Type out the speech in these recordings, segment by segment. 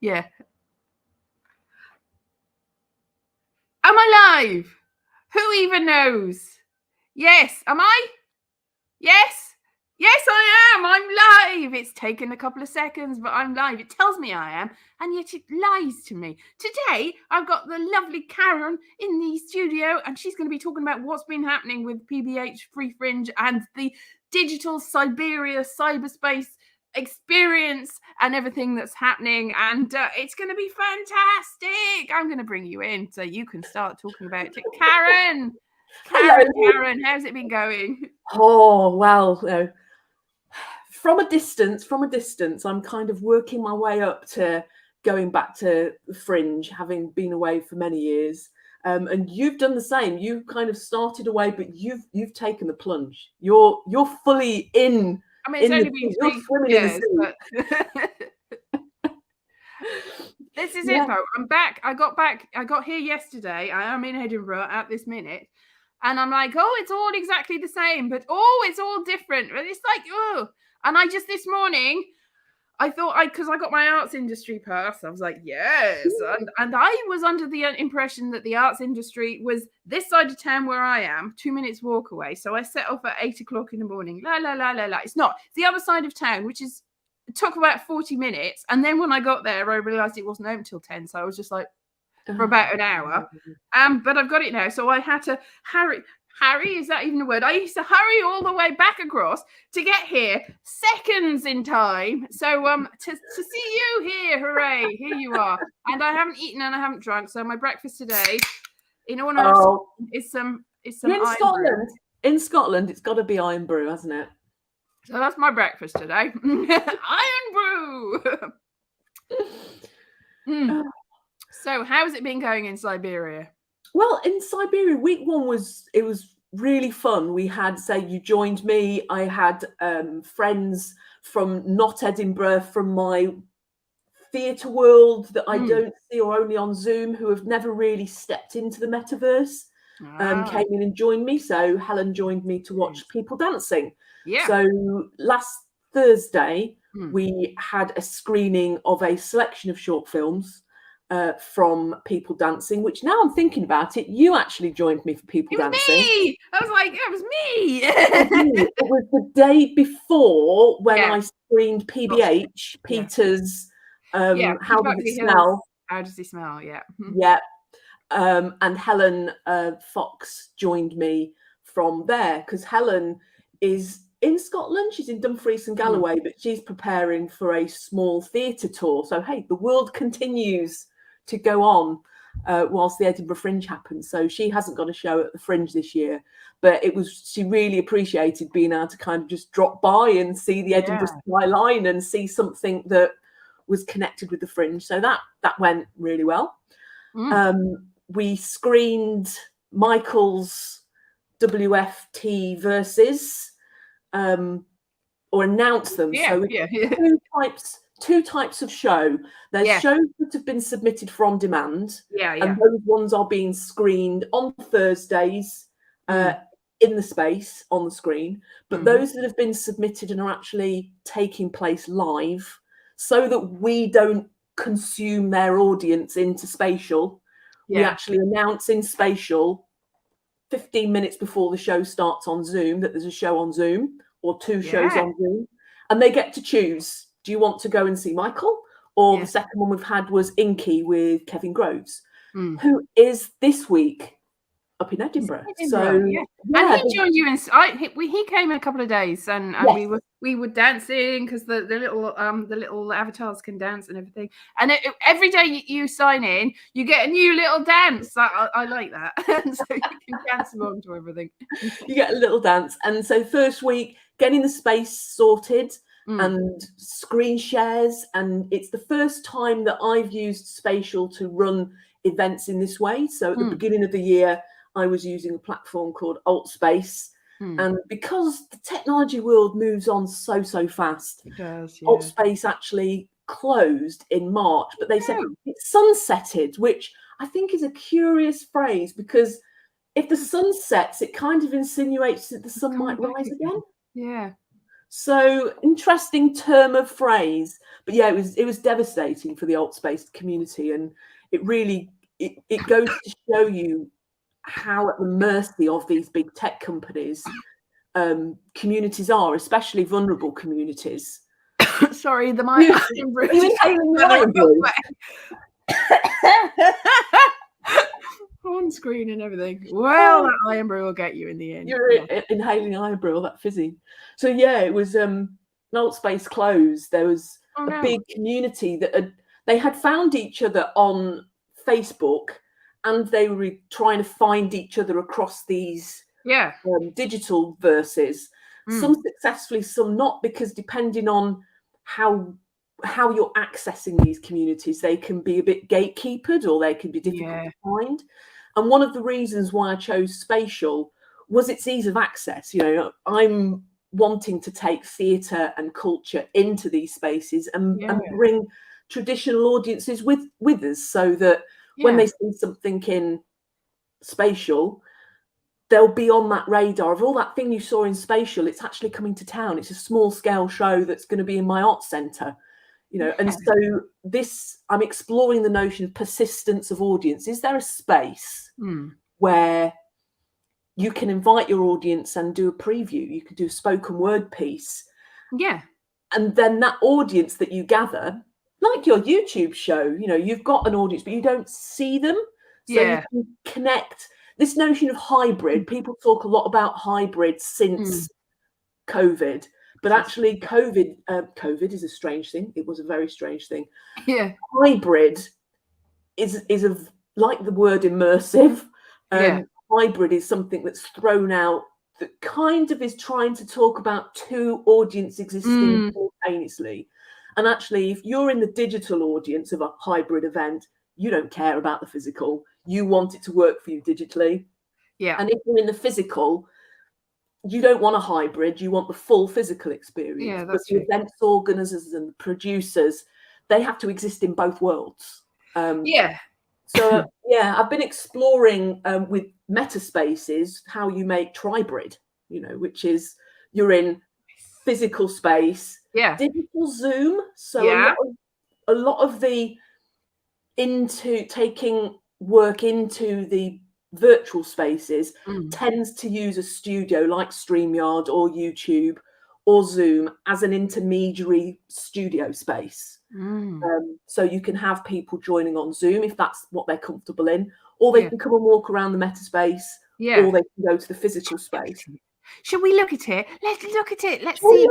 Yeah. Am I live? Who even knows? Yes. Am I? Yes. Yes, I am. I'm live. It's taken a couple of seconds, but I'm live. It tells me I am, and yet it lies to me. Today, I've got the lovely Caron in the studio, and she's going to be talking about what's been happening with PBH, Free Fringe, and the digital Cyberia cyberspace experience and everything that's happening. And it's going to be fantastic. I'm going to bring you in so you can start talking about it. Caron! Caron, how's it been going? Oh, well, from a distance, I'm kind of working my way up to going back to Fringe, having been away for many years. And you've done the same. You kind of started away, but you've taken the plunge. You're fully in. I mean, it's only been 3 years, but this is it though. I'm back. I got here yesterday. I am in Edinburgh at this minute. And I'm like, oh, it's all exactly the same, but it's all different. But it's like, oh. And I just this morning, I thought because I got my arts industry pass, I was like, yes. And I was under the impression that the arts industry was this side of town where I am, 2 minutes walk away. So I set off at 8 o'clock in the morning. La, la, la, la, la. It's not. It's the other side of town, which is, it took about 40 minutes. And then when I got there, I realized it wasn't open till 10. So I was just like, for about an hour. But I've got it now. So I had to Harry, is that even a word? I used to hurry all the way back across to get here seconds in time. So to see you here, hooray, here you are. And I haven't eaten and I haven't drunk. So my breakfast today, in honor of is some You're in Scotland. In Scotland, it's got to be iron brew, hasn't it? So that's my breakfast today. Iron brew. So how's it been going in Cyberia? Well, in Cyberia, week one was really fun. We had, you joined me. I had friends from not Edinburgh, from my theatre world that I don't see or only on Zoom, who have never really stepped into the metaverse, came in and joined me. So Helen joined me to watch people dancing. Yeah. So last Thursday, we had a screening of a selection of short films from people dancing, which now I'm thinking about it, you actually joined me for people dancing. Me. I was like, it was me. It was the day before when I screened PBH, Peter's How Does It Smell? How Does It Smell? Yeah. Yeah. And Helen Fox joined me from there, because Helen is in Scotland. She's in Dumfries and Galloway, but she's preparing for a small theatre tour. So, hey, the world continues to go on whilst the Edinburgh Fringe happens. So she hasn't got a show at the Fringe this year, but she really appreciated being able to kind of just drop by and see the Edinburgh skyline and see something that was connected with the Fringe. So that went really well. We screened Michael's WFT verses, or announced them. Two types of show. There's shows that have been submitted from demand, and those ones are being screened on Thursdays in the space on the screen. But those that have been submitted and are actually taking place live, so that we don't consume their audience into spatial, we actually announce in spatial 15 minutes before the show starts on Zoom that there's a show on Zoom or two shows on Zoom, and they get to choose. Do you want to go and see Michael? Or the second one we've had was Inky with Kevin Groves, who is this week up in Edinburgh. And he joined you he came in a couple of days, and we were dancing because the little avatars can dance and everything. And every day you sign in, you get a new little dance. I like that. And so you can dance along to everything. You get a little dance. And so first week, getting the space sorted and screen shares. And it's the first time that I've used Spatial to run events in this way. So at the beginning of the year, I was using a platform called AltSpace. And because the technology world moves on so fast, it does, AltSpace actually closed in March, but they said it's sunsetted, which I think is a curious phrase, because if the sun sets, it kind of insinuates that the sun might rise again. Yeah. So interesting term of phrase, but yeah, it was devastating for the alt space community, and it really it goes to show you how at the mercy of these big tech companies communities are, especially vulnerable communities. Sorry, the Are you inhaling the iron brew? On screen and everything. Well, that iron brew will get you in the end. You're inhaling iron brew, all that fizzy. So yeah, it was an alt space closed. There was a big community that they had found each other on Facebook, and they were trying to find each other across these digital verses. Some successfully, some not, because depending on how you're accessing these communities, they can be a bit gatekeepered, or they can be difficult to find. And one of the reasons why I chose spatial was its ease of access. You know, I'm wanting to take theatre and culture into these spaces and bring traditional audiences with us, so that when they see something in spatial, they'll be on that radar of all that thing you saw in spatial. It's actually coming to town. It's a small scale show that's going to be in my art centre. You know, and so I'm exploring the notion of persistence of audience. Is there a space where you can invite your audience and do a preview? You could do a spoken word piece. Yeah. And then that audience that you gather, like your YouTube show, you know, you've got an audience, but you don't see them. So you can connect. This notion of hybrid, people talk a lot about hybrid since COVID. But actually, COVID is a strange thing. It was a very strange thing. Yeah. Hybrid is like the word immersive. Hybrid is something that's thrown out that kind of is trying to talk about two audiences existing simultaneously. And actually, if you're in the digital audience of a hybrid event, you don't care about the physical. You want it to work for you digitally. Yeah. And if you're in the physical, you don't want a hybrid, you want the full physical experience. Yeah, but the events organisers and the producers, they have to exist in both worlds. So I've been exploring with meta spaces how you make tribrid, you know, which is you're in physical space, digital Zoom. So a lot of the taking work into the virtual spaces tends to use a studio like StreamYard or YouTube or Zoom as an intermediary studio space. So you can have people joining on Zoom if that's what they're comfortable in, or they can come and walk around the meta space, or they can go to the physical space. Should we look at it? Let's look at it. Let's see.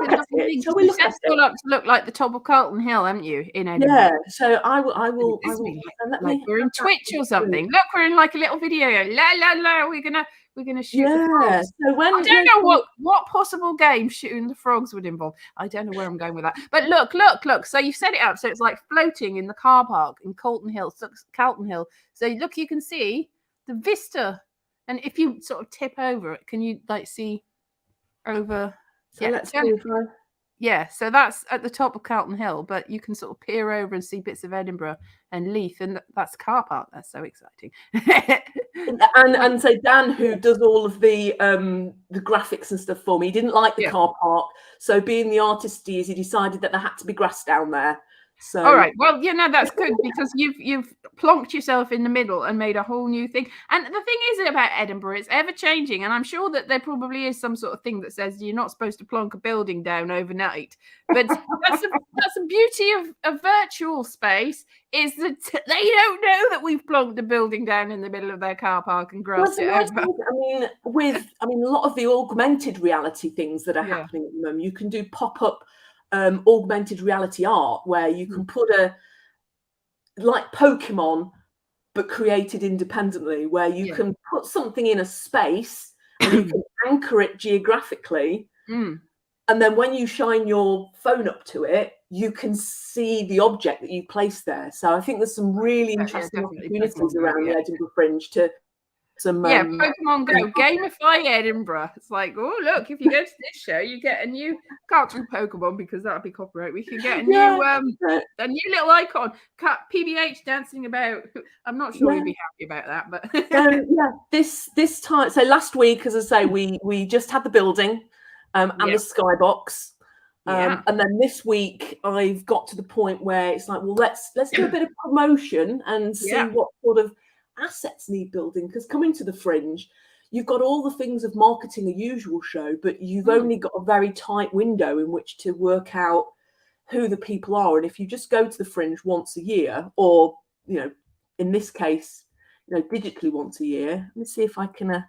Shall we look at it? Up to look like the top of Calton Hill, haven't you, in Edinburgh? Yeah. So I will. Like we're in Twitch or something. Look, we're in like a little video. La la la. We're gonna shoot the frogs. So I don't know what possible game shooting the frogs would involve. I don't know where I'm going with that. But look. So you've set it up so it's like floating in the car park in Calton Hill. So look, you can see the vista. And if you sort of tip over it, can you like see over? So let's see. So that's at the top of Calton Hill, but you can sort of peer over and see bits of Edinburgh and Leith, and that's car park. That's so exciting. and so Dan, who does all of the graphics and stuff for me, he didn't like the car park. So being the artist he is, he decided that there had to be grass down there. So all right, well, that's good because you've plonked yourself in the middle and made a whole new thing. And the thing is about Edinburgh, it's ever changing, and I'm sure that there probably is some sort of thing that says you're not supposed to plonk a building down overnight. But that's the beauty of virtual space, is that they don't know that we've plonked a building down in the middle of their car park and grassed it over. I mean, a lot of the augmented reality things that are happening at the moment, you can do pop-up augmented reality art where you can put like Pokemon but created independently, where you can put something in a space and you can anchor it geographically, and then when you shine your phone up to it, you can see the object that you placed there. So I think there's some really interesting opportunities around the Edinburgh Fringe to Pokemon Go, gamify Edinburgh. It's like, oh look, if you go to this show, you get a new, can't do Pokemon because that'd be copyright. We can get a new little icon. PBH dancing about. I'm not sure you'd be happy about that, but this time. So last week, as I say, we just had the building and the skybox. Yeah. And then this week I've got to the point where it's like, well, let's do a bit of promotion and see Yeah. what sort of assets need building. Because coming to the Fringe, you've got all the things of marketing a usual show, but you've only got a very tight window in which to work out who the people are. And if you just go to the Fringe once a year, or, you know, in this case, you know, digitally once a year, let me see if I can. And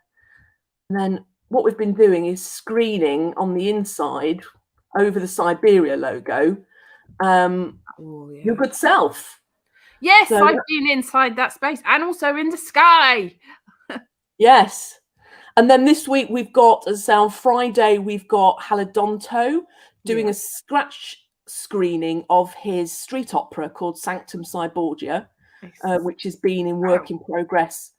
then what we've been doing is screening on the inside over the Cyberia logo, your good self. Yes, so, I've been inside that space and also in the sky. Yes. And then this week we've got, as on Friday, we've got Halidonto doing a scratch screening of his street opera called Sanctum Cyborgia, which has been in work in progress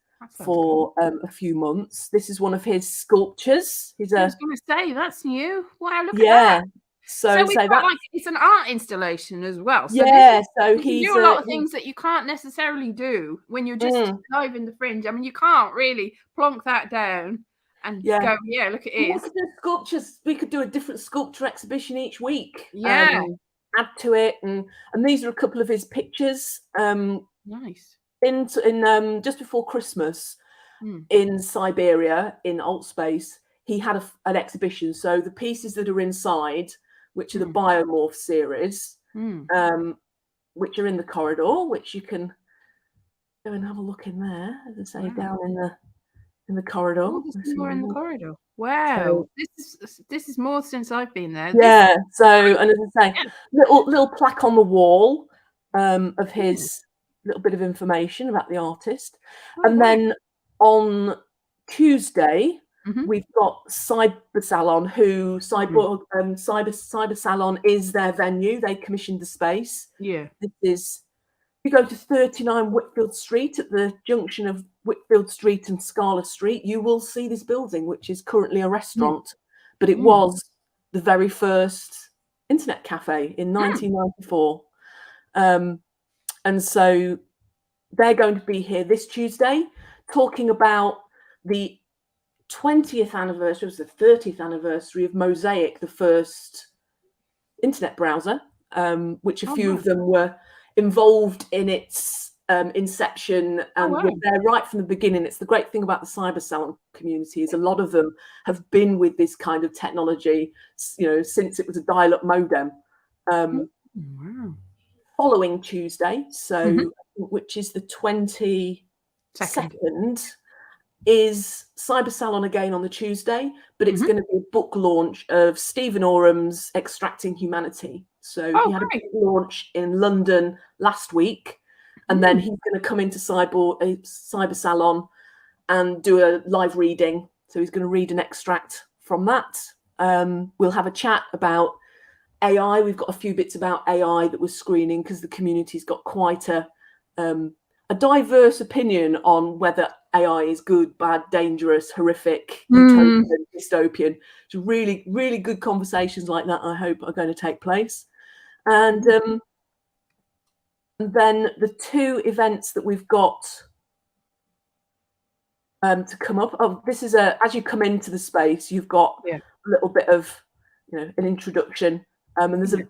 for a few months. This is one of his sculptures. I was going to say, that's new. Wow, look at that. So we've got, like, it's an art installation as well. So so he's do a lot of things that you can't necessarily do when you're just live in the Fringe. I mean, you can't really plonk that down and go, look, it is. We could do sculptures. We could do a different sculpture exhibition each week. Yeah. Add to it, and these are a couple of his pictures. Nice. In just before Christmas, in Cyberia, in Alt Space, he had an exhibition. So the pieces that are inside, which are the Biomorph series, which are in the corridor, which you can go and have a look in there, as I say, down in the corridor. Oh, there's more in the corridor. Wow, so, this is more since I've been there. Yeah. So, and as I say, little plaque on the wall of his little bit of information about the artist, and then on Tuesday. We've got Cyber Salon, who Cyber Salon is their venue. They commissioned the space. Yeah. This is, you go to 39 Whitfield Street at the junction of Whitfield Street and Scala Street, you will see this building, which is currently a restaurant, but it was the very first internet cafe in 1994. And so they're going to be here this Tuesday talking about the 20th anniversary, it was the 30th anniversary of Mosaic, the first internet browser, which a few of them were involved in its inception and were there right from the beginning. It's the great thing about the Cyber Salon community is a lot of them have been with this kind of technology, you know, since it was a dial-up modem. Following Tuesday, so which is the 22nd, is Cyber Salon again on the Tuesday, but it's going to be a book launch of Stephen Orum's Extracting Humanity. So he had a book launch in London last week, and then he's going to come into Cyber Salon and do a live reading. So he's going to read an extract from that. We'll have a chat about AI. We've got a few bits about AI that we're screening because the community's got quite a diverse opinion on whether AI is good, bad, dangerous, horrific, utopian, dystopian. So really, really good conversations like that, I hope, are going to take place. And then the two events that we've got to come up. Oh, this is as you come into the space, you've got a little bit of, you know, an introduction. And there's a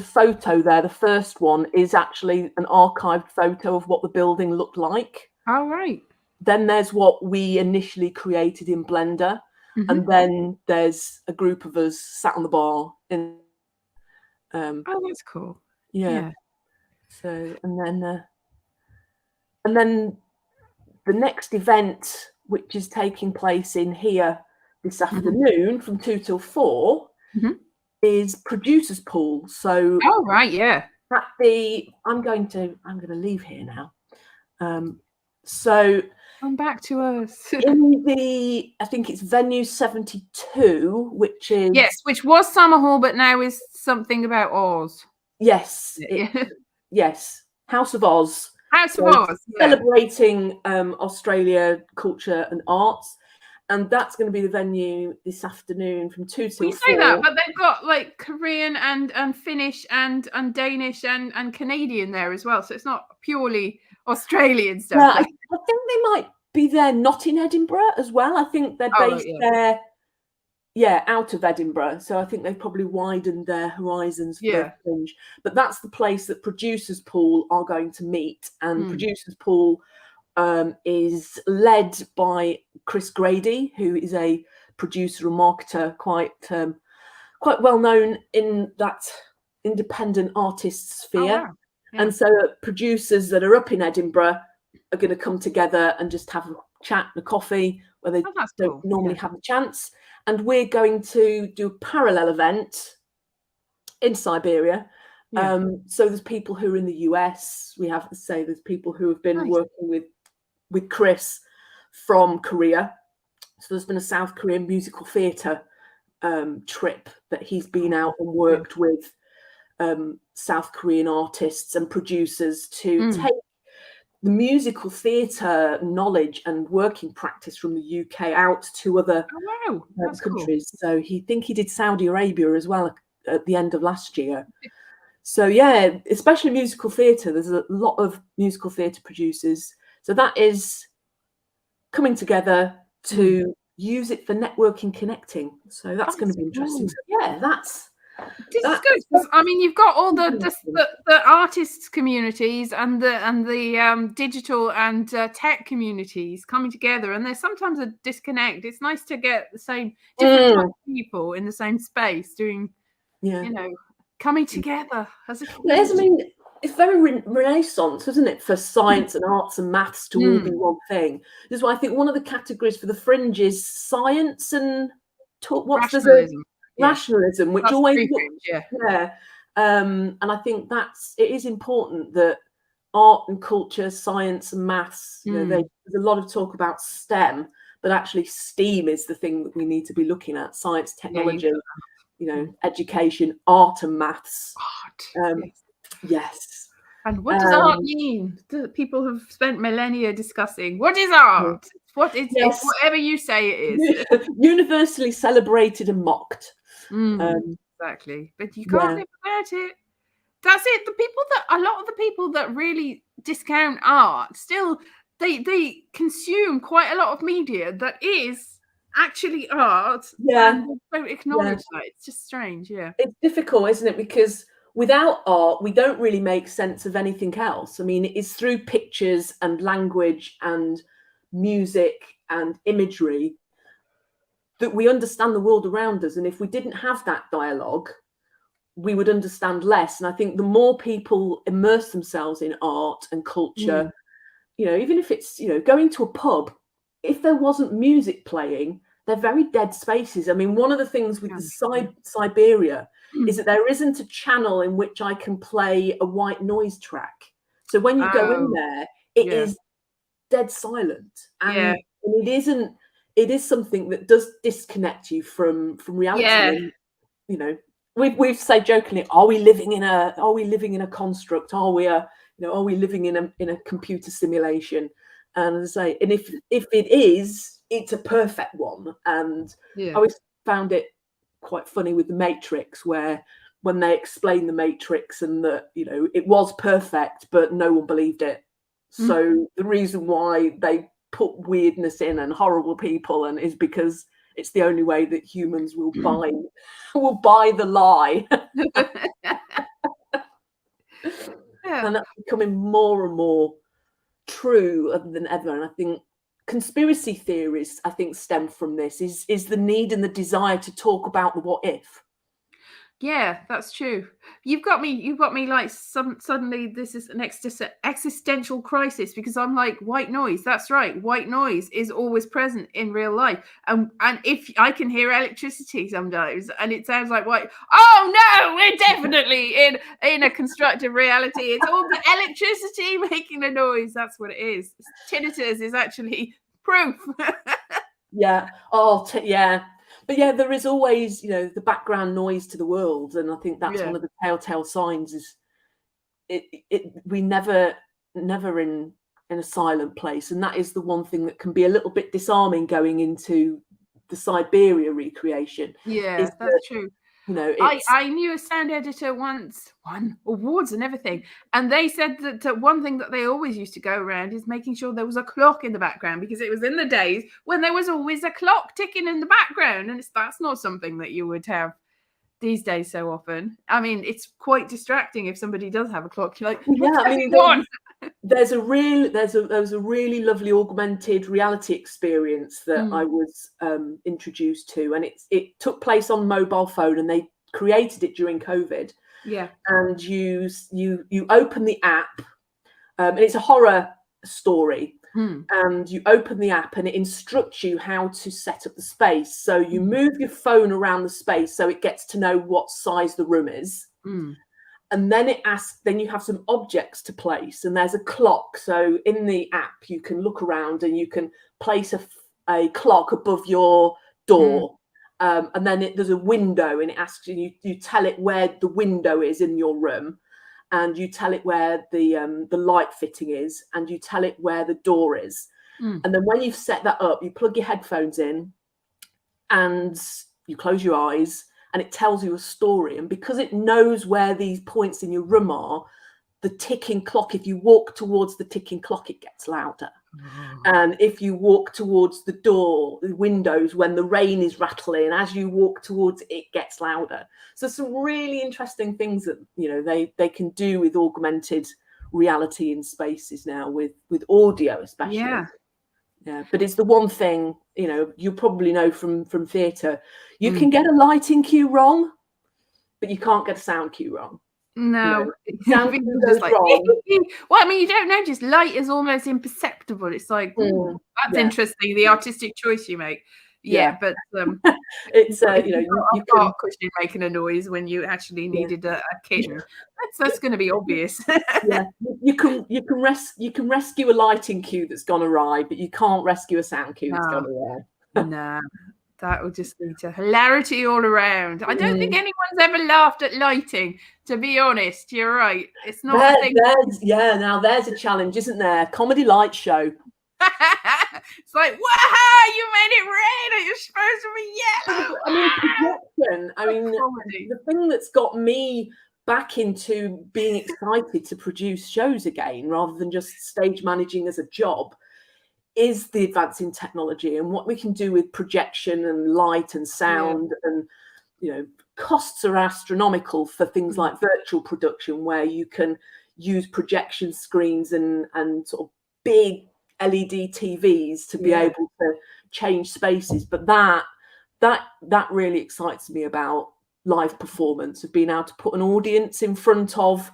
photo there. The first one is actually an archived photo of what the building looked like. Oh, right. Then there's what we initially created in Blender. And then there's a group of us sat on the bar. Oh, that's cool. Yeah. So, and then the next event, which is taking place in here this afternoon from 2 till 4, is Producers Pool. So I'm going to leave here now. So come back to us. in I think it's venue 72, which is which was Summer Hall, but now is something about Oz. Yes, House of Oz. House of Oz, celebrating Australia culture and arts. And that's going to be the venue this afternoon from 2 till 4. You say that, but they've got like Korean and Finnish and Danish and Canadian there as well. So it's not purely Australian stuff. No, I think they might be there, not in Edinburgh as well. I think they're based there out of Edinburgh. So I think they've probably widened their horizons for their Fringe. But that's the place that Producers Pool are going to meet. And Producers Pool is led by Chris Grady, who is a producer and marketer, quite well known in that independent artist sphere. Oh, wow. And so producers that are up in Edinburgh are going to come together and just have a chat and a coffee where they don't normally have a chance. And we're going to do a parallel event in Cyberia. So there's people who are in the US. We have to say there's people who have been working with Chris from Korea. So there's been a South Korean musical theatre trip that he's been out and worked with South Korean artists and producers to take the musical theatre knowledge and working practice from the UK out to other countries. Cool. So he did Saudi Arabia as well at the end of last year. So yeah, especially musical theatre, there's a lot of musical theatre producers. So that is coming together to use it for networking, connecting. So that's going to be interesting. So yeah, this is good, because I mean, you've got all the artists communities and the digital and tech communities coming together, and there's sometimes a disconnect. It's nice to get the same different type of people in the same space doing, coming together as a community. Yes, I mean, it's very Renaissance, isn't it, for science and arts and maths to all be one thing. This is why I think one of the categories for the Fringe is science and rationalism, which that's always and I think it is important that art and culture, science and maths, there's a lot of talk about STEM, but actually STEAM is the thing that we need to be looking at: science, technology, education, art and maths. Yes. And what does art mean? People have spent millennia discussing what is art. What is it? Whatever you say it is. Universally celebrated and mocked. Exactly. But you can't live without it. That's it. A lot of the people that really discount art still they consume quite a lot of media that is actually art. And they don't acknowledge that. It's just strange. It's difficult, isn't it? Because without art, we don't really make sense of anything else. I mean, it's through pictures and language and music and imagery that we understand the world around us. And if we didn't have that dialogue, we would understand less. And I think the more people immerse themselves in art and culture, even if it's, going to a pub, if there wasn't music playing, they're very dead spaces. I mean, one of the things with the Cyberia is that there isn't a channel in which I can play a white noise track. So when you go in there, it is dead silent. And it is something that does disconnect you from reality. And, we've said jokingly, are we living in a construct? Are we living in a computer simulation? And as I say, and if it is, it's a perfect one. And I always found it quite funny with the Matrix, where when they explained the Matrix and that it was perfect, but no one believed it. So the reason why they put weirdness in and horrible people is because it's the only way that humans will buy the lie. And that's becoming more and more true than ever. And I think conspiracy theories, stem from this, is the need and the desire to talk about the what if. Yeah, that's true. You've got me like suddenly this is an existential crisis, because I'm like, white noise. That's right. White noise is always present in real life. And if I can hear electricity sometimes and it sounds like white, oh no, we're definitely in a constructive reality. It's all the electricity making the noise. That's what it is. Tinnitus is actually proof. But there is always, the background noise to the world, and I think that's one of the telltale signs. Is we never in a silent place, and that is the one thing that can be a little bit disarming going into the Cyberia recreation. Yeah, that's true. You know, it's... I knew a sound editor once, won awards and everything, and they said that one thing that they always used to go around is making sure there was a clock in the background, because it was in the days when there was always a clock ticking in the background, and that's not something that you would have these days so often. I mean, it's quite distracting if somebody does have a clock. You're like, yeah, I mean, there was a really lovely augmented reality experience that I was introduced to, and it took place on mobile phone, and they created it during COVID. Yeah. And you open the app, and it's a horror story. And you open the app and it instructs you how to set up the space. So you move your phone around the space so it gets to know what size the room is. And then it asks, then you have some objects to place, and there's a clock. So in the app, you can look around and you can place a clock above your door. And then there's a window, and it asks you tell it where the window is in your room, and you tell it where the light fitting is, and you tell it where the door is. And then when you've set that up, you plug your headphones in and you close your eyes, and it tells you a story. And because it knows where these points in your room are, the ticking clock, if you walk towards the ticking clock, it gets louder. And if you walk towards the door, the windows, when the rain is rattling, as you walk towards it gets louder. So some really interesting things that, you know, they can do with augmented reality in spaces now, with audio especially. Yeah, but it's the one thing, you know, you probably know from theatre, you can get a lighting cue wrong, but you can't get a sound cue wrong. No, sound cue goes wrong. Well, I mean, you don't notice light is almost imperceptible. It's like, that's interesting, the artistic choice you make. But it's you know, you can cushion making a noise when you actually needed a kitten. That's going to be obvious. You can rescue a lighting cue that's gone awry, but you can't rescue a sound cue that's gone awry. No, that would just lead to hilarity all around. I don't think anyone's ever laughed at lighting, to be honest. You're right. It's not a thing. Now there's a challenge, isn't there? Comedy light show. It's like, wow, you made it red, and you're supposed to be yellow. I mean, projection. I mean, the thing that's got me back into being excited to produce shows again, rather than just stage managing as a job, is the advance in technology and what we can do with projection and light and sound. And, you know, costs are astronomical for things like virtual production, where you can use projection screens and sort of big LED TVs to be able to change spaces. But that really excites me about live performance, of being able to put an audience in front of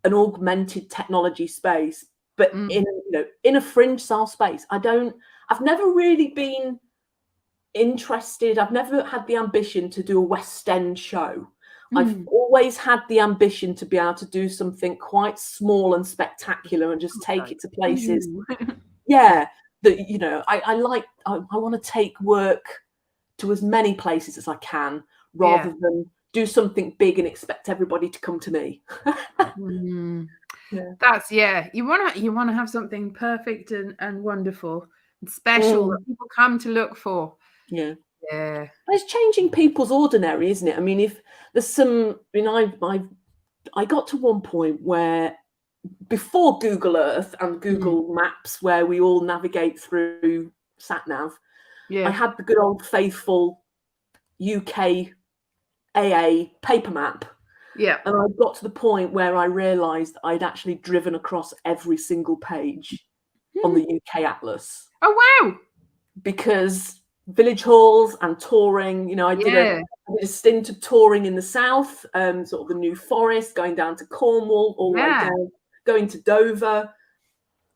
an augmented technology space, but in a Fringe style space. I've never really been interested. I've never had the ambition to do a West End show. I've always had the ambition to be able to do something quite small and spectacular and just take it to places. That, you know, I want to take work to as many places as I can, rather than do something big and expect everybody to come to me. That's you want to have something perfect and wonderful and special that people come to look for. It's changing people's ordinary, isn't it? I mean, if there's some, I mean, I got to one point where, before Google Earth and Google Maps, where we all navigate through sat nav, I had the good old faithful UK AA paper map. And I got to the point where I realised I'd actually driven across every single page on the UK atlas. Oh wow! Because village halls and touring, you know, I did a stint of touring in the south, sort of the New Forest, going down to Cornwall, all the way down, going to Dover,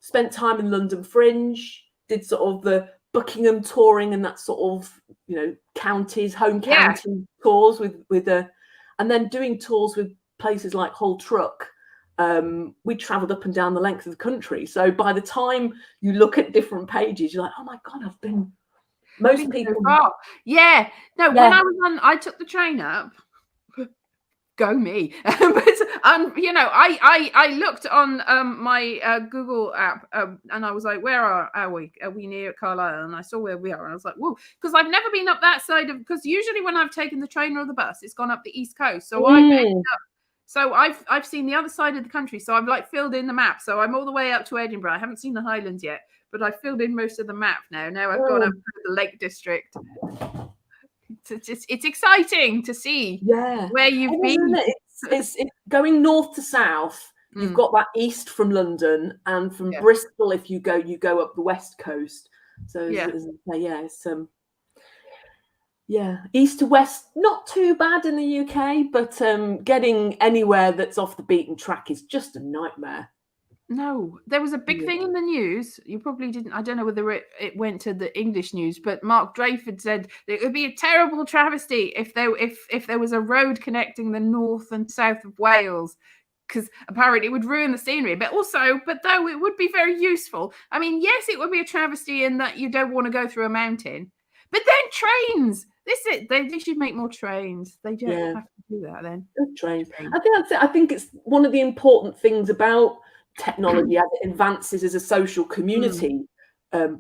spent time in London Fringe, did sort of the Buckingham touring and that sort of, you know, counties, home county tours with and then doing tours with places like Hull Truck. We travelled up and down the length of the country. So by the time you look at different pages, you're like, oh my God, I've been... Most people... When I was on, I took the train up. Go me. But You know, I looked on my Google app and I was like, where are we? Are we near Carlisle? And I saw where we are, and I was like, whoa, because I've never been up that side of. Because usually when I've taken the train or the bus, it's gone up the east coast. So I've seen the other side of the country. So I've like filled in the map. So I'm all the way up to Edinburgh. I haven't seen the Highlands yet, but I've filled in most of the map now. Now I've gone up to the Lake District. It's exciting to see where you've been. It's going north to south. You've got that east from London, and from Bristol, if you go up the west coast. So east to west, not too bad in the UK, but getting anywhere that's off the beaten track is just a nightmare. No, there was a big thing in the news. You probably didn't. I don't know whether it went to the English news, but Mark Dreyford said that it would be a terrible travesty if there was a road connecting the north and south of Wales, because apparently it would ruin the scenery. But though it would be very useful. I mean, yes, it would be a travesty in that you don't want to go through a mountain, but then trains. They should make more trains. They don't have to do that then. Trains. I think it's one of the important things about technology as it advances as a social community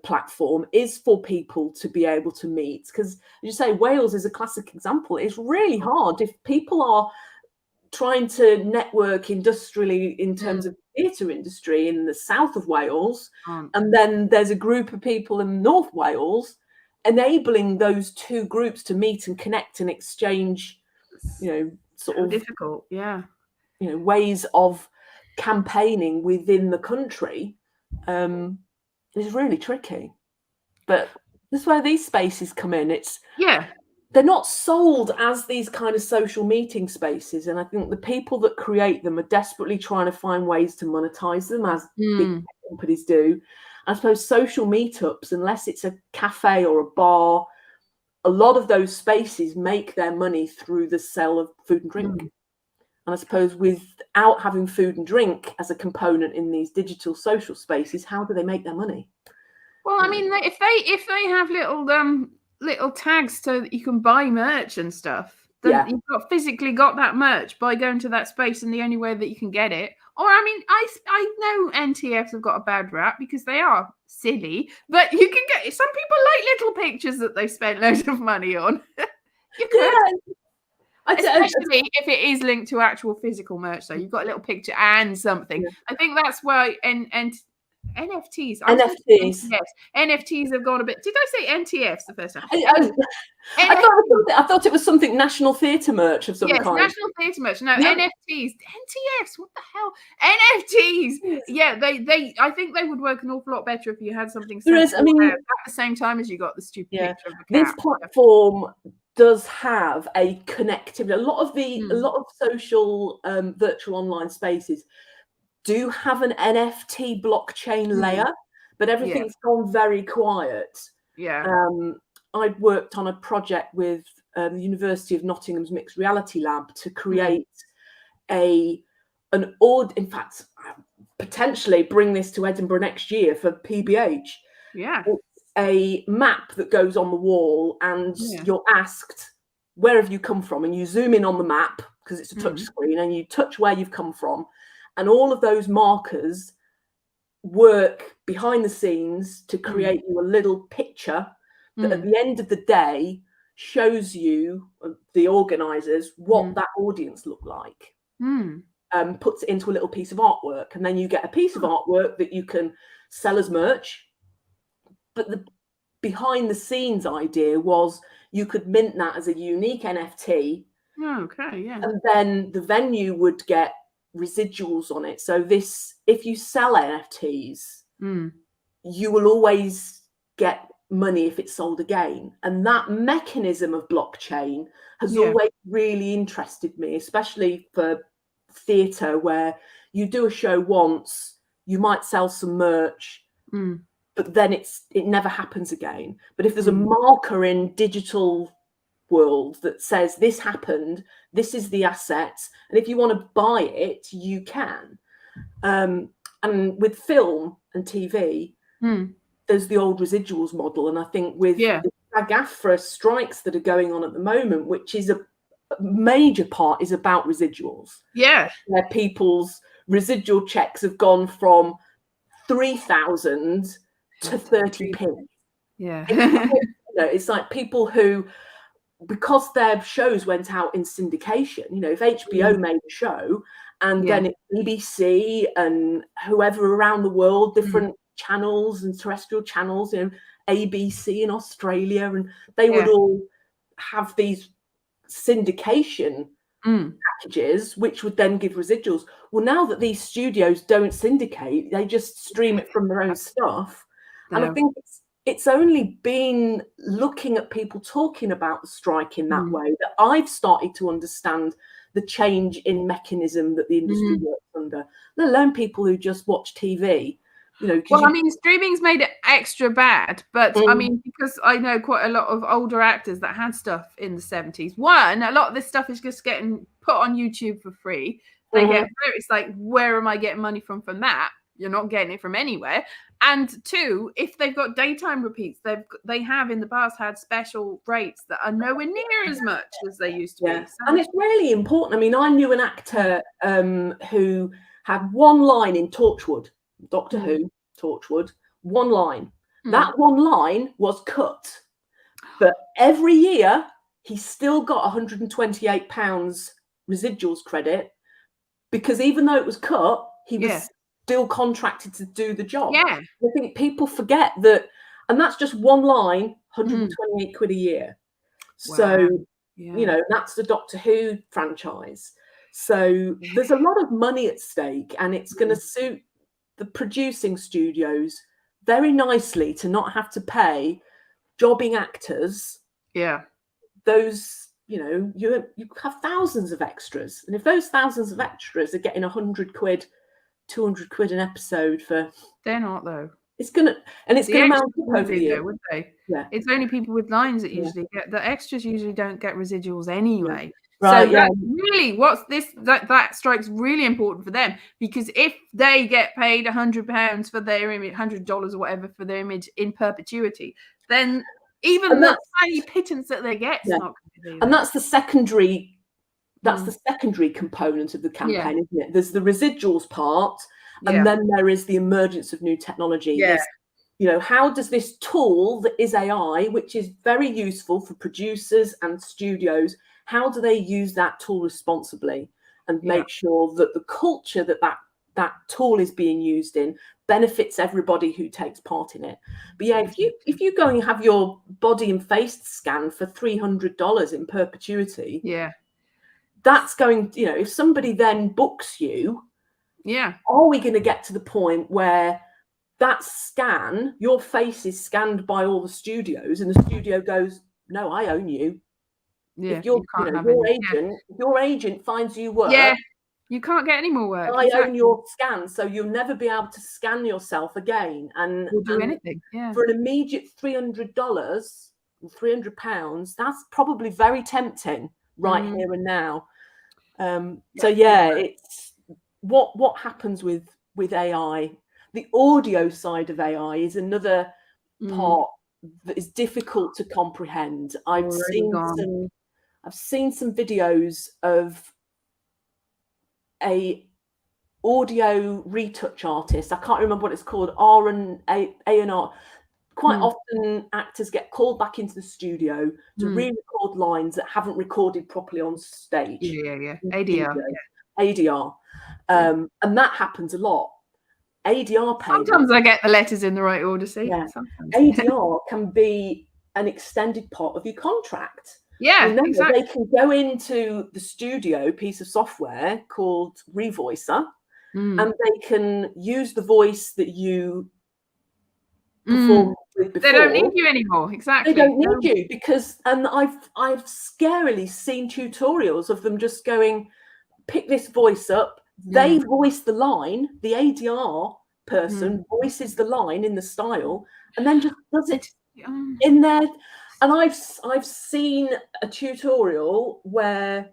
platform is for people to be able to meet. Because as you say, Wales is a classic example. It's really hard if people are trying to network industrially in terms of theatre industry in the south of Wales, and then there's a group of people in North Wales, enabling those two groups to meet and connect and exchange, sort of difficult, ways of campaigning within the country is really tricky. But that's where these spaces come in. They're not sold as these kind of social meeting spaces, and I think the people that create them are desperately trying to find ways to monetize them, as big companies do. I suppose social meetups, unless it's a cafe or a bar, a lot of those spaces make their money through the sale of food and drink. And I suppose without having food and drink as a component in these digital social spaces, how do they make their money? Well, I mean, if they have little tags so that you can buy merch and stuff, then you've physically got that merch by going to that space, and the only way that you can get it. Or I mean, I know NTFs have got a bad rap because they are silly, but you can get. Some people like little pictures that they spent loads of money on. You can. Especially if it is linked to actual physical merch, so you've got a little picture and something. I think that's why NFTs. NFTs have gone a bit. Did I say NTFs the first time? I thought it was something national theatre merch of some kind. Yes, national theatre merch. No, NFTs. NTFs. What the hell? NFTs. Yeah, they. I think they would work an awful lot better if you had something. At the same time as you got the stupid picture of the cat. This platform does have a connectivity. A lot of social virtual online spaces do have an NFT blockchain layer, but everything's gone very quiet. I'd worked on a project with the University of Nottingham's Mixed Reality Lab to create in fact, potentially bring this to Edinburgh next year for PBH. It's a map that goes on the wall, and you're asked, where have you come from? And you zoom in on the map because it's a touch screen, and you touch where you've come from. And all of those markers work behind the scenes to create you a little picture that at the end of the day shows you, the organisers, what that audience looked like. Puts it into a little piece of artwork, and then you get a piece of artwork that you can sell as merch. But the behind the scenes idea was you could mint that as a unique NFT. And then the venue would get residuals on it. So if you sell NFTs, you will always get money if it's sold again. And that mechanism of blockchain has always really interested me, especially for theatre, where you do a show once, you might sell some merch, but then it never happens again. But if there's a marker in digital world that says this happened, this is the assets, and if you want to buy it, you can. And with film and TV, there's the old residuals model, and I think with the SAG-AFTRA strikes that are going on at the moment, which is major part is about residuals. Yeah. Where people's residual checks have gone from 3,000 to 30p. Yeah. It's like people who, because their shows went out in syndication, if HBO made a show and then it's BBC and whoever around the world, different channels and terrestrial channels, ABC in Australia, and they would all have these syndication packages, which would then give residuals. Well, now that these studios don't syndicate, they just stream it from their own stuff. And I think it's only been looking at people talking about the strike in that way that I've started to understand the change in mechanism that the industry works under, let alone people who just watch TV. Well, I mean, streaming's made it extra bad, but I mean, because I know quite a lot of older actors that had stuff in the 70s. One, a lot of this stuff is just getting put on YouTube for free. They get, it's like, where am I getting money from that? You're not getting it from anywhere. And two, if they've got daytime repeats, they have in the past had special rates that are nowhere near as much as they used to be. So, and it's really important. I mean, I knew an actor who had one line in Torchwood, Doctor Who, Torchwood, one line. That one line was cut. But every year, he still got £128 residuals credit, because even though it was cut, he was still contracted to do the job. Yeah. I think people forget that, and that's just one line, 128 quid a year. Wow. So, that's the Doctor Who franchise. So there's a lot of money at stake, and it's going to suit the producing studios very nicely to not have to pay jobbing actors. Yeah. Those, you have thousands of extras. And if those thousands of extras are getting 100 quid, 200 quid an episode for... They're not, though. It's going to mount up over the year. Would they? Yeah. It's only people with lines that usually get... The extras usually don't get residuals anyway. Right, so really, that strike's really important for them, because if they get paid £100 for their image, $100 or whatever for their image in perpetuity, then even the tiny pittance that they get is not going to be there. And that's the secondary. That's the secondary component of the campaign, isn't it? There's the residuals part, and then there is the emergence of new technology. Yeah. How does this tool that is AI, which is very useful for producers and studios, how do they use that tool responsibly and make sure that the culture that tool is being used in benefits everybody who takes part in it? But if you go and have your body and face scanned for $300 in perpetuity, that's going, if somebody then books you, are we going to get to the point where that scan, your face is scanned by all the studios, and the studio goes, no, I own you. Yeah, if your agent finds you work, you can't get any more work. I own your scan, so you'll never be able to scan yourself again. And do anything. Yeah. For an immediate $300, £300, that's probably very tempting right here and now. It's what happens with AI. The audio side of AI is another part that is difficult to comprehend. I've seen some videos of a audio retouch artist. I can't remember what it's called, A&R. Quite often actors get called back into the studio to re-record lines that haven't recorded properly on stage. ADR. ADR. And that happens a lot. ADR payment. Sometimes I get the letters in the right order, see? Yeah. ADR can be an extended part of your contract. Yeah, exactly. They can go into the studio piece of software called Revoicer, and they can use the voice that you performed with before. They don't need you anymore. Exactly. They don't need you, because, and I've scarily seen tutorials of them just going, pick this voice up. They voice the line. The ADR person voices the line in the style, and then just does it in there. And I've seen a tutorial where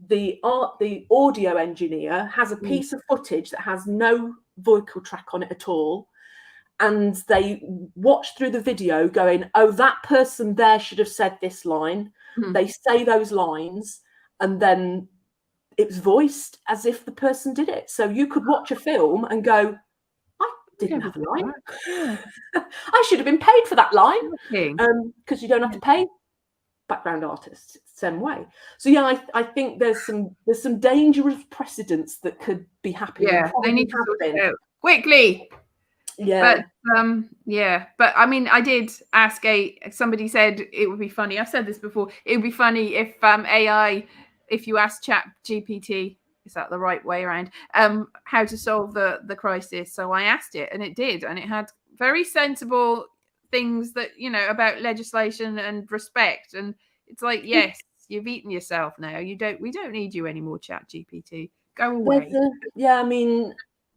the audio engineer has a piece of footage that has no vocal track on it at all, and they watch through the video going, oh, that person there should have said this line. They say those lines, and then it's voiced as if the person did it. So you could watch a film and go, I didn't have a line. Yeah. I should have been paid for that line. Because you don't have to pay background artists. It's the same way. So yeah, I think there's some dangerous precedents that could be happening. Yeah, they need to sort it out quickly. Yeah. But I mean, I did ask somebody said it would be funny. I've said this before. It would be funny if AI, if you ask Chat GPT, is that the right way around? How to solve the crisis. So I asked it, and it did, and it had very sensible things that, you know, about legislation and respect. And it's like, yes, you've eaten yourself now. We don't need you anymore, Chat GPT. Go away. I mean,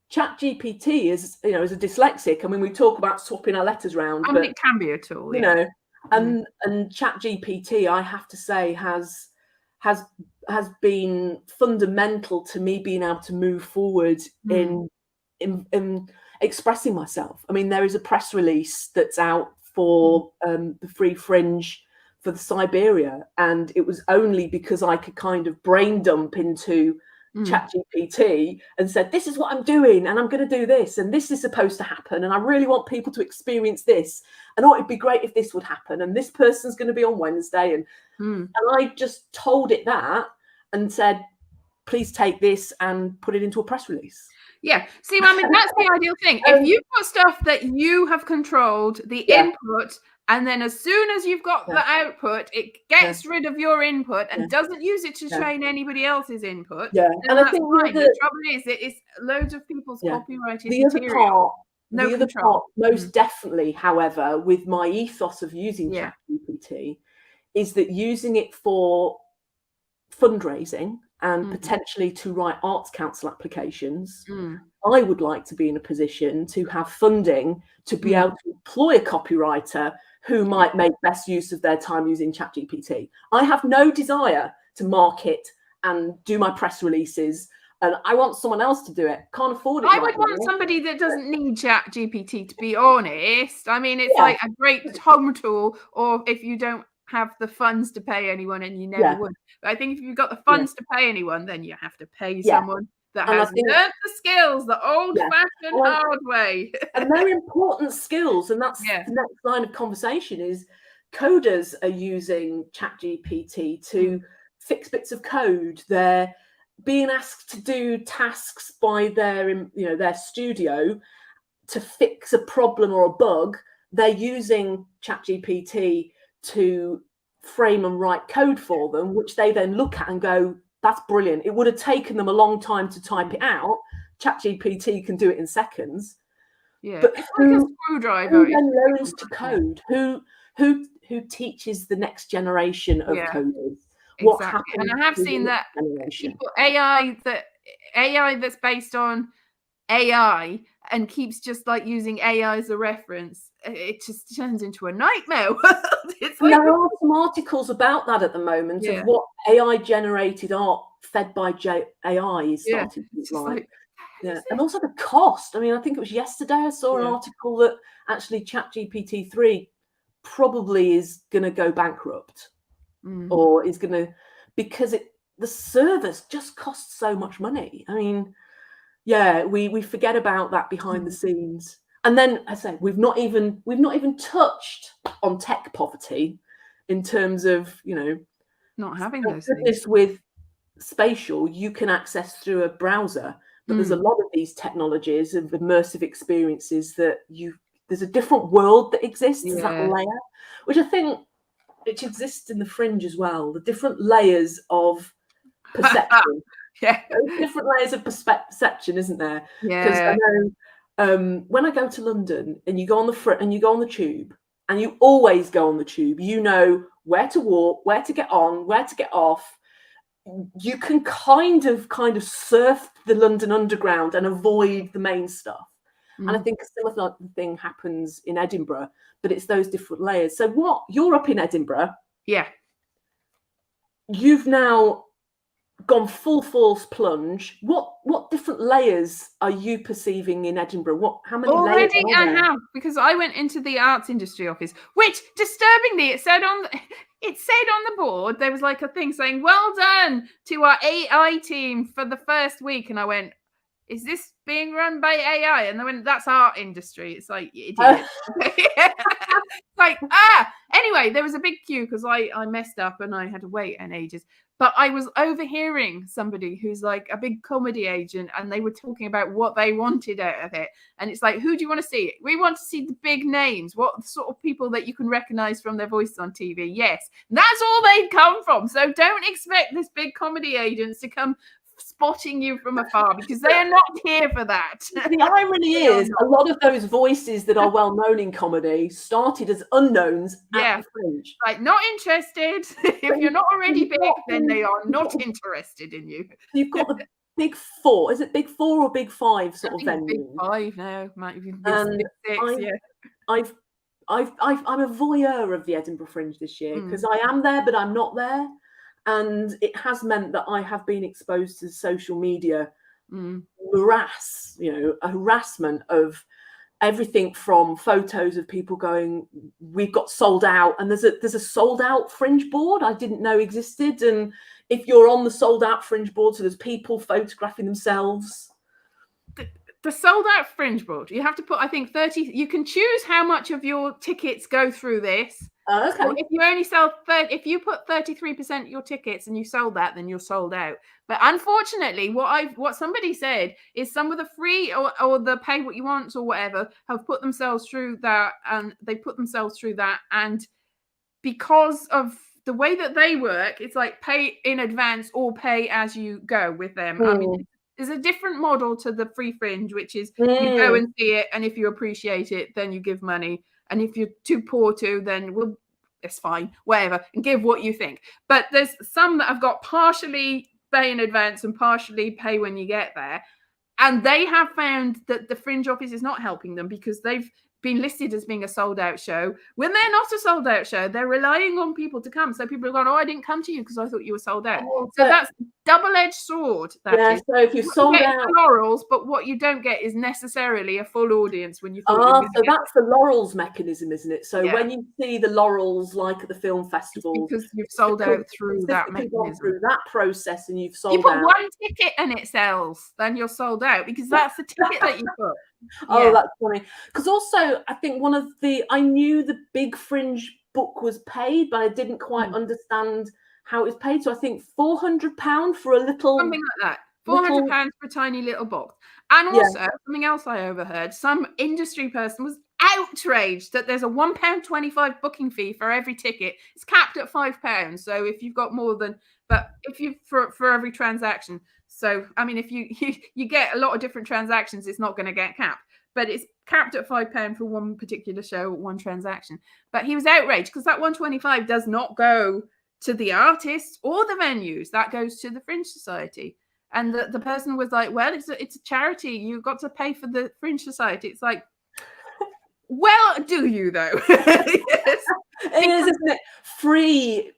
Chat GPT is, you know, as a dyslexic, I mean, we talk about swapping our letters around. I mean, it can be a tool, you know, and Chat GPT, I have to say, has been fundamental to me being able to move forward in expressing myself. I mean, there is a press release that's out for the Free Fringe for the Cyberia, and it was only because I could kind of brain dump into ChatGPT and said, this is what I'm doing, and I'm going to do this, and this is supposed to happen, and I really want people to experience this, and it'd be great if this would happen, and this person's going to be on Wednesday, and I just told it that and said, please take this and put it into a press release. Yeah, see, I mean, that's the ideal thing. If you've got stuff that you have controlled the input, and then as soon as you've got the output, it gets rid of your input and doesn't use it to train anybody else's input. Yeah, and I think the trouble is, it is loads of people's copyrighted material. The other part, most definitely, however, with my ethos of using ChatGPT, is that using it for fundraising and potentially to write arts council applications, I would like to be in a position to have funding to be able to employ a copywriter who might make best use of their time using ChatGPT. I have no desire to market and do my press releases, and I want someone else to do it. Can't afford it. I would want somebody that doesn't need ChatGPT, to be honest. I mean, it's like a great home tool, or if you don't have the funds to pay anyone, and you never would. But I think if you've got the funds to pay anyone, then you have to pay someone that has learned the skills the old-fashioned hard way. And they're important skills, and that's the next line of conversation is coders are using ChatGPT to fix bits of code. They're being asked to do tasks by their studio to fix a problem or a bug. They're using ChatGPT to frame and write code for them, which they then look at and go, that's brilliant. It would have taken them a long time to type it out. ChatGPT can do it in seconds. Yeah, but it's like a screwdriver. Who then learns to code? Who teaches the next generation of coders? What happens? And I have seen that people, AI that's based on AI and keeps just like using AI as a reference, it just turns into a nightmare. It's like, there are some articles about that at the moment of what AI generated art fed by AI is starting to look like. And also the cost. I mean, I think it was yesterday I saw an article that actually ChatGPT 3 probably is going to go bankrupt, or is going to, because the servers just cost so much money. I mean, we forget about that behind the scenes. And then I say we've not even touched on tech poverty in terms of, you know, not having those things. With spatial, you can access through a browser, but there's a lot of these technologies of immersive experiences that there's a different world that exists, that layer, which I think which exists in the Fringe as well. The different layers of perception. Different layers of perception, isn't there? Because I know when I go to London and you go on the front and you go on the tube, and you always go on the tube, you know where to walk, where to get on, where to get off. You can kind of surf the London Underground and avoid the main stuff. And I think a similar thing happens in Edinburgh, but it's those different layers. So you're up in Edinburgh. Yeah. You've now gone full force plunge. What different layers are you perceiving in Edinburgh? How many layers Already are I there? have, because I went into the arts industry office, which disturbingly it said on the board, there was like a thing saying, well done to our AI team for the first week. And I went, is this being run by AI? And they went, that's art industry. It's like, you idiot. Like, anyway, there was a big queue because I messed up and I had to wait an ages. But I was overhearing somebody who's like a big comedy agent, and they were talking about what they wanted out of it. And it's like, who do you want to see? We want to see the big names. What sort of people that you can recognize from their voices on TV? Yes, that's all they'd come from. So don't expect this big comedy agents to come spotting you from afar, because they are not here for that. The irony is, a lot of those voices that are well known in comedy started as unknowns at the Fringe. Like, not interested. If you're not already big, then they are not interested in you. You've got the big four. Is it big four or big five sort of venues? Big five now, might even big six. I'm a voyeur of the Edinburgh Fringe this year, because I am there, but I'm not there. And it has meant that I have been exposed to social media harassment of everything from photos of people going, we've got sold out, and there's a sold out Fringe board I didn't know existed. And if you're on the sold out Fringe board, so there's people photographing themselves. The sold out Fringe board, you have to put, I think, 30. You can choose how much of your tickets go through this. Okay. So if you only sell if you put 33% of your tickets and you sold that, then you're sold out. But unfortunately, what somebody said is some of the free or the pay what you want or whatever have put themselves through that, and and because of the way that they work, it's like pay in advance or pay as you go with them. I mean, there's a different model to the free Fringe, which is you go and see it, and if you appreciate it, then you give money. And if you're too poor to, then it's fine, whatever, and give what you think. But there's some that have got partially pay in advance and partially pay when you get there. And they have found that the Fringe office is not helping them, because they've been listed as being a sold out show when they're not a sold out show. They're relying on people to come. So people are going, I didn't come to you because I thought you were sold out. So that's double-edged sword. So if you're sold out, laurels, but what you don't get is necessarily a full audience when you thought so that's the laurels mechanism, isn't it? So when you see the laurels, like at the film festival, because you've sold out through that mechanism, through that process, and you've sold out. You put one ticket and it sells, then you're sold out, because that's the ticket that you put. That's funny. Because also, I think I knew the big Fringe book was paid, but I didn't quite understand how it was paid. So I think £400 for a little, something like that. £400 for a tiny little box. And also, something else I overheard, some industry person was outraged that there's a £1.25 booking fee for every ticket. It's capped at £5. So if you've got more than, but if you for every transaction. So I mean, if you get a lot of different transactions, it's not going to get capped. But it's capped at £5 for one particular show, one transaction. But he was outraged because that £125 does not go to the artists or the venues. That goes to the Fringe Society. And the person was like, well, it's a charity. You've got to pay for the Fringe Society. It's like, well, do you though? Yes. It is, isn't it? Free,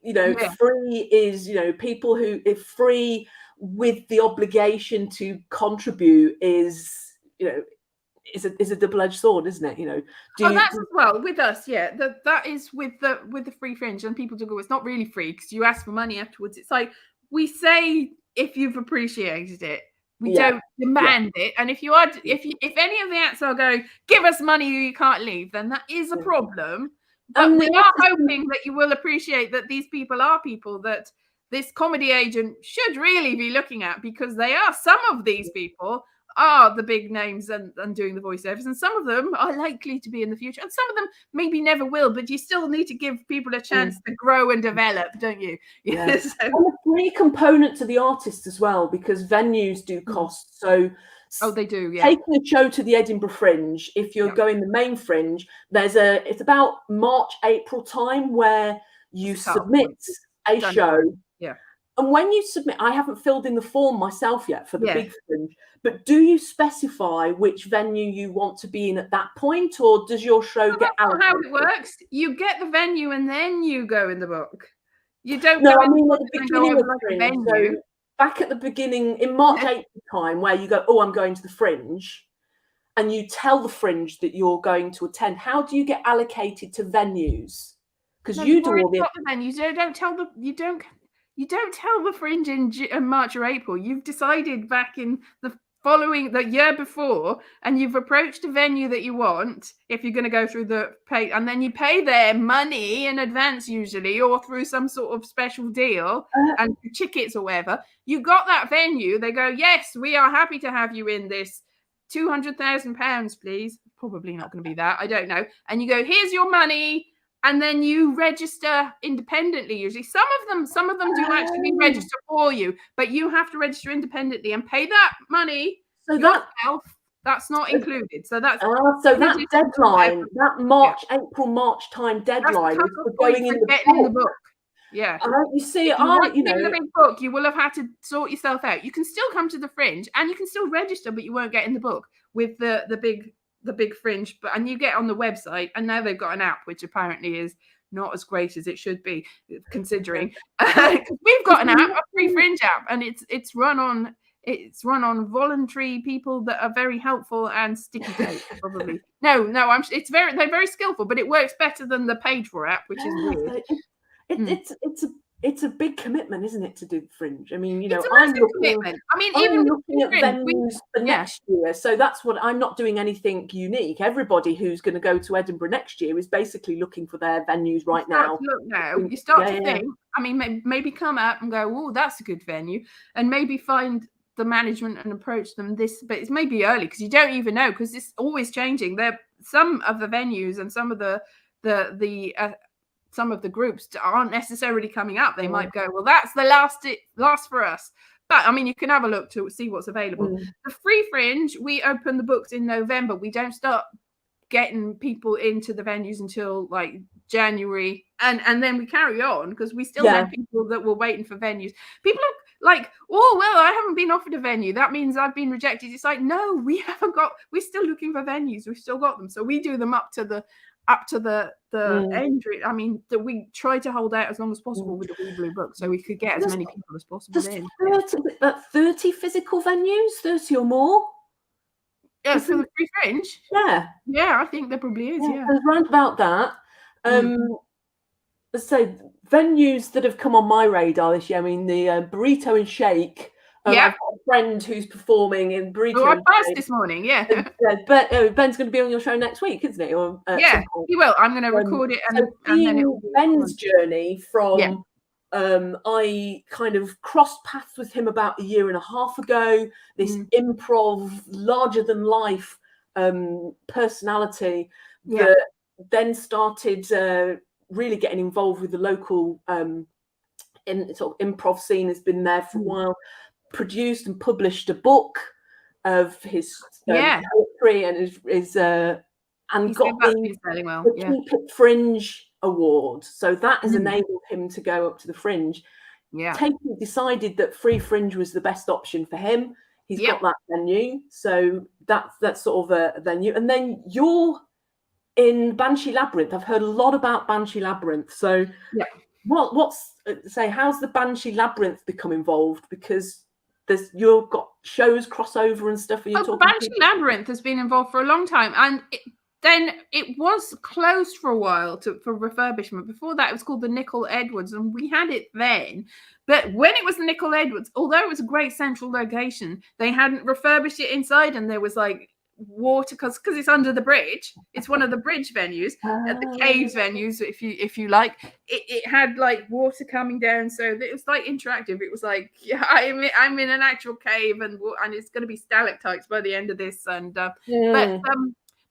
free is, people who, if free with the obligation to contribute is, is a double-edged sword, isn't it? That's as well with us, that is with the free Fringe, and people do go, it's not really free because you ask for money afterwards. It's like, we say if you've appreciated it, we don't demand it. And if any of the acts are going, give us money or you can't leave, then that is a problem. But we are hoping that you will appreciate that these people are people that this comedy agent should really be looking at, because they are, some of these people are the big names and doing the voiceovers, and some of them are likely to be in the future, and some of them maybe never will, but you still need to give people a chance to grow and develop, don't you? Yes. And a free component to the artist as well, because venues do cost. So they do, taking a show to the Edinburgh Fringe, if you're going the main Fringe, it's about March, April time where you submit a show. And when you submit, I haven't filled in the form myself yet for the big Fringe, but do you specify which venue you want to be in at that point, or does your show get out? How it works? You get the venue and then you go in the book. You don't. No, I mean at the beginning of the venue. back at the beginning in March, April time, where you go, oh, I'm going to the Fringe, and you tell the Fringe that you're going to attend, how do you get allocated to venues? Because you do all the venues. You don't tell the Fringe in March or April. You've decided back in the year before, and you've approached a venue that you want, if you're going to go through the pay, and then you pay their money in advance usually, or through some sort of special deal and tickets or whatever. You got that venue, they go, yes, we are happy to have you in this, £200,000, please. Probably not going to be that, I don't know. And you go, here's your money. And then you register independently. Usually, some of them do actually register for you, but you have to register independently and pay that money yourself. That's not included. So that's that deadline, that April, March time deadline is for going in the book. Yeah. You see, in the big book, you will have had to sort yourself out. You can still come to the Fringe and you can still register, but you won't get in the book with the big Fringe, and you get on the website, and now they've got an app which apparently is not as great as it should be, considering we've got an app, a free Fringe app, and it's run on voluntary people that are very helpful and sticky tape. Probably they're very skillful, but it works better than the paid for app, which is weird. It's a big commitment, isn't it, to do the Fringe? I mean, I'm commitment. I mean, even looking at venues for next year, so that's what I'm not doing anything unique. Everybody who's going to go to Edinburgh next year is basically looking for their venues right now. You start to think. I mean, maybe come out and go, oh, that's a good venue, and maybe find the management and approach them. But it's maybe early because you don't even know, because it's always changing. Some of the venues and some of the groups aren't necessarily coming up. They might go, well, that's the last for us. But I mean, you can have a look to see what's available. The free Fringe, we open the books in November. We don't start getting people into the venues until like January, and then we carry on because we still have people that were waiting for venues. People are like, oh, well, I haven't been offered a venue, that means I've been rejected. It's like, no, we're still looking for venues. We've still got them, so we do them up to the entry. I mean, that we try to hold out as long as possible with the Wee Blue Book, so we could get as many people as possible in. 30 physical venues, 30 or more. Yeah, for the free Fringe. Yeah, I think there probably is. Yeah, around about that. So venues that have come on my radar this year. I mean, the Burrito and Shake. I've got a friend who's performing in Burrito. Oh, I passed this morning. Yeah, but Ben's going to be on your show next week, isn't he? Or he will. I'm going to record it, and then it will be Ben's journey from. I kind of crossed paths with him about a year and a half ago. This improv, larger than life personality that then started really getting involved with the local sort of improv scene. Has been there for a while. Produced and published a book of his poetry, and and got the Fringe Award. So that has enabled him to go up to the Fringe. Taking decided that free Fringe was the best option for him. He's got that venue, so that's sort of a venue. And then you're in Banshee Labyrinth. I've heard a lot about Banshee Labyrinth. So how's the Banshee Labyrinth become involved? Because you've got shows crossover and stuff. Banshee Labyrinth has been involved for a long time, and then it was closed for a while for refurbishment. Before that, it was called the Nicol Edwards, and we had it then. But when it was the Nicol Edwards, although it was a great central location, they hadn't refurbished it inside, and there was like water because it's under the bridge. It's one of the bridge venues, the caves venues, if you like. It had like water coming down, so it was like interactive. It was like, I'm in an actual cave, and it's going to be stalactites by the end of this.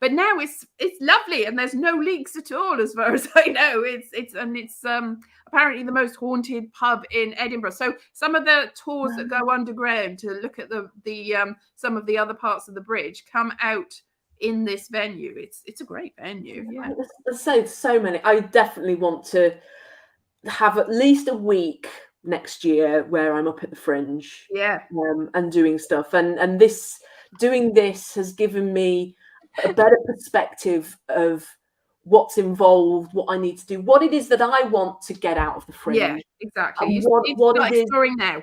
But now it's lovely, and there's no leaks at all, as far as I know. It's apparently the most haunted pub in Edinburgh. So some of the tours that go underground to look at the some of the other parts of the bridge come out in this venue. It's a great venue. Yeah, there's so many. I definitely want to have at least a week next year where I'm up at the Fringe. And doing stuff, and doing this has given me a better perspective of what's involved, what I need to do, what it is that I want to get out of the Fringe. Yeah, exactly. What it is, exploring now.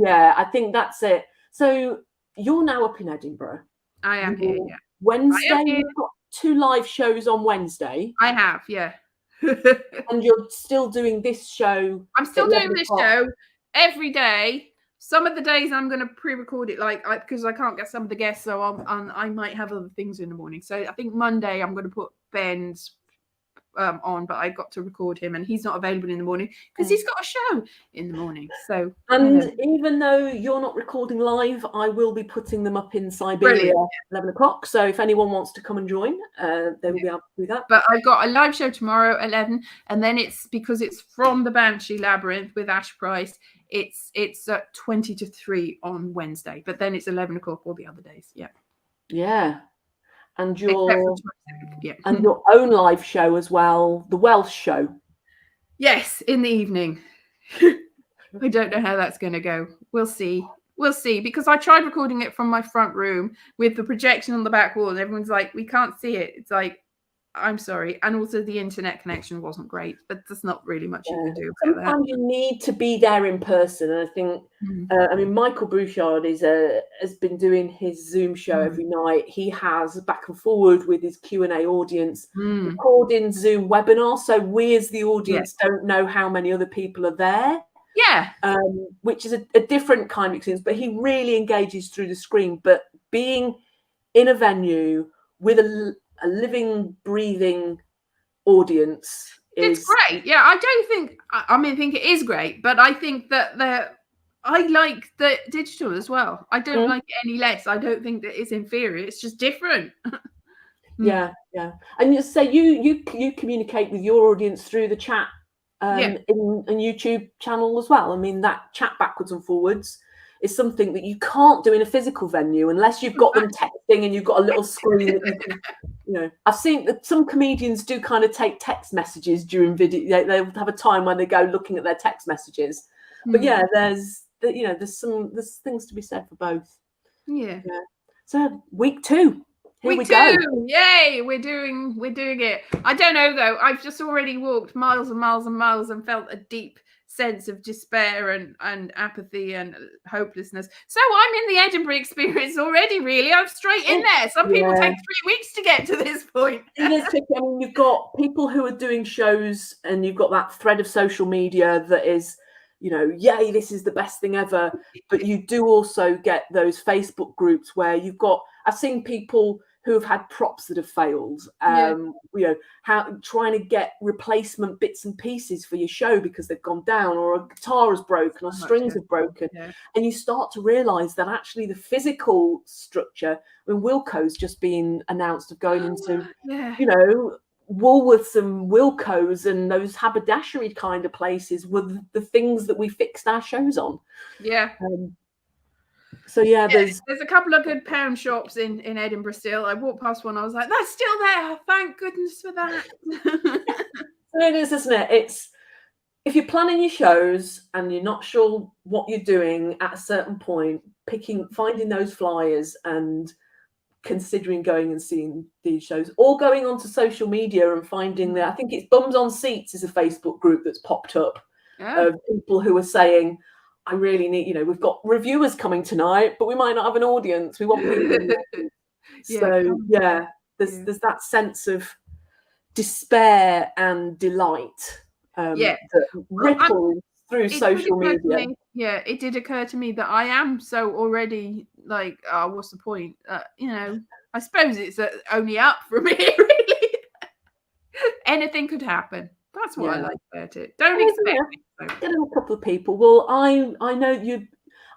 Yeah, I think that's it. So you're now up in Edinburgh. I am here, yeah. Wednesday, I am here. you've got 2 live shows on Wednesday. I have, yeah. And you're still doing this show. I'm still doing this show every day. Some of the days I'm going to pre-record it, because I can't get some of the guests, so I might have other things in the morning. So I think Monday I'm going to put Ben's on, but I got to record him, and he's not available in the morning because he's got a show in the morning. So, and even though you're not recording live, I will be putting them up in Cyberia at 11 o'clock. So if anyone wants to come and join, they will be able to do that. But I've got a live show tomorrow at 11, and then it's because it's from the Banshee Labyrinth with Ash Price. It's at 20 to 3 on Wednesday, but then it's 11 o'clock all the other days. Yeah. And your own live show as well, the Welsh show. Yes, in the evening. I don't know how that's going to go. We'll see, because I tried recording it from my front room with the projection on the back wall, and everyone's like, we can't see it. It's like, I'm sorry. And also the internet connection wasn't great, but there's not really much you can do about that. Sometimes you need to be there in person. And I think, Michael Bouchard has been doing his Zoom show every night. He has back and forward with his Q&A audience, recording Zoom webinars. So we as the audience don't know how many other people are there. Yeah. Which is a different kind of experience, but he really engages through the screen. But being in a venue with a living, breathing audience it's great. Yeah, I don't think I think it is great, but I think that I like the digital as well. I don't like it any less. I don't think that it's inferior. It's just different. Yeah. And you say you communicate with your audience through the chat in a YouTube channel as well. I mean, that chat backwards and forwards is something that you can't do in a physical venue unless you've got them texting and you've got a little screen that you can, I've seen that some comedians do kind of take text messages during video. They'll have a time when they go looking at their text messages. But yeah, there's things to be said for both. Yeah. So week 2. Here we go. Yay, we're doing it. I don't know though. I've just already walked miles and miles and miles and felt a deep sense of despair and apathy and hopelessness. So I'm in the Edinburgh experience already, really. I'm straight in there. Some people take 3 weeks to get to this point. You've got people who are doing shows and you've got that thread of social media that is, yay, this is the best thing ever. But you do also get those Facebook groups where I've seen people who have had props that have failed, trying to get replacement bits and pieces for your show because they've gone down, or a guitar has broken, or strings have broken. And you start to realise that actually the physical structure, Wilko's just been announced of going into, Woolworths and Wilko's and those haberdashery kind of places were the things that we fixed our shows on. So there's a couple of good pound shops in Edinburgh still. I walked past one, I was like, that's still there. Thank goodness for that. It is, isn't it? It's, if you're planning your shows and you're not sure what you're doing at a certain point, finding those flyers and considering going and seeing these shows, or going onto social media and finding that, I think it's Bums on Seats is a Facebook group that's popped up of people who are saying, I really need, we've got reviewers coming tonight, but we might not have an audience. We want people. There's that sense of despair and delight that ripples through social media. It did occur to me that I am so already like, what's the point? I suppose it's only up from here, really. Anything could happen. That's what I like about it. Don't expect it. Get a couple of people. Well, I know you.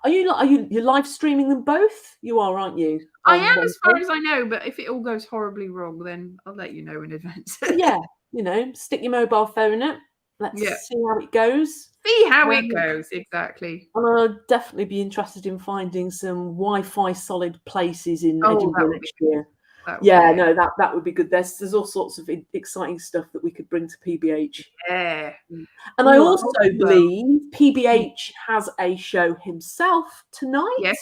Are you live streaming them both? You are, aren't you? I am, as far as I know. But if it all goes horribly wrong, then I'll let you know in advance. Stick your mobile phone in it. Let's see how it goes. See how it goes, exactly. And I'll definitely be interested in finding some Wi-Fi solid places in Edinburgh next year. That would be good. There's all sorts of exciting stuff that we could bring to PBH. Yeah. And I also believe PBH has a show himself tonight. Yes.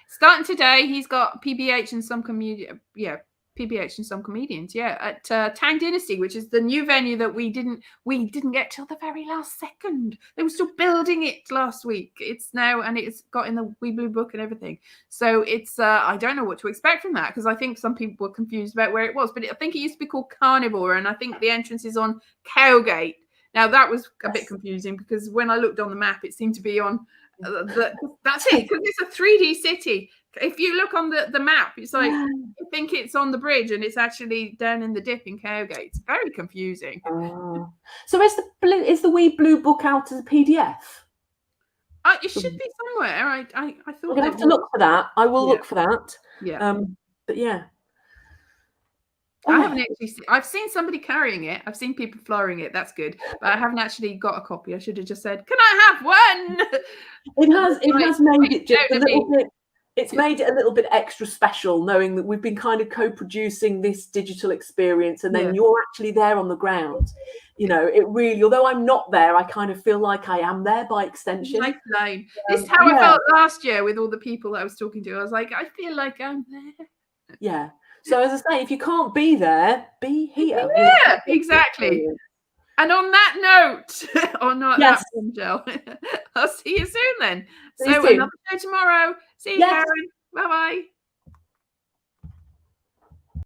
Starting today, he's got PBH and some community. Yeah. PBH and some comedians, at Tang Dynasty, which is the new venue that we didn't get till the very last second. They were still building it last week. It's now, and it's got in the Wee Blue Book and everything. So it's I don't know what to expect from that, because I think some people were confused about where it was, but I think it used to be called Carnivore, and I think the entrance is on Cowgate. Now that was a bit confusing, because when I looked on the map, it seemed to be on that's it, because it's a 3D city. If you look on the map, it's like you think it's on the bridge and it's actually down in the dip in Cowgate. It's very confusing. So is the Wee Blue Book out as a PDF? It should be somewhere. I thought we're gonna have to look for that. I will look for that. Yeah. But yeah. I haven't actually I've seen somebody carrying it. I've seen people flying it. That's good. But I haven't actually got a copy. I should have just said, "Can I have one?" It has made it just a little bit. It's made it a little bit extra special, knowing that we've been kind of co-producing this digital experience, and then you're actually there on the ground. You know, it really, although I'm not there, I kind of feel like I am there by extension. This is how I felt last year with all the people that I was talking to. I was like, I feel like I'm there. Yeah. So as I say, if you can't be there, be here. Yeah, exactly. And on that note, that Angel, I'll see you soon then. So another show tomorrow. See you, Karen. Bye-bye.